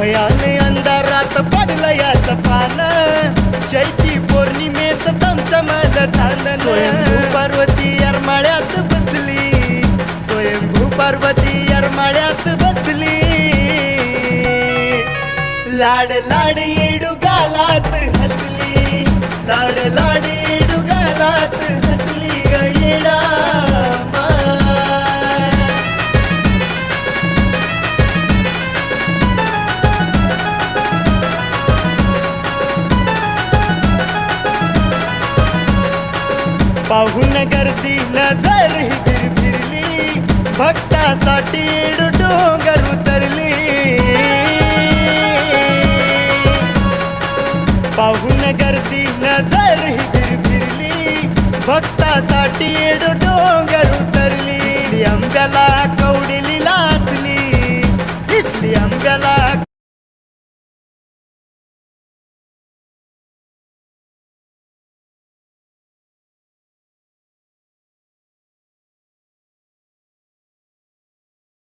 भयाने अंधारात पडलं या सपान, चैती पौर्णिमेचं चमचमलं चांदण. स्वयंभू पार्वती येरमाळ्यात बसली, स्वयंभू पार्वती येरमाळ्यात बसली. लाड लाड येडू गालात हसली, लाड लाड येडू गालात हसली ग येडा माय. पाहून गर्दी नजर ही फिरली, भक्तासाठी येडू डोंगर उतरली. पाहून गर्दी नजर ही फिरली, भक्तासाठी येडू डोंगर उतरली. दिसली आंब्याला कवडीली लासली, दिसली आंब्याला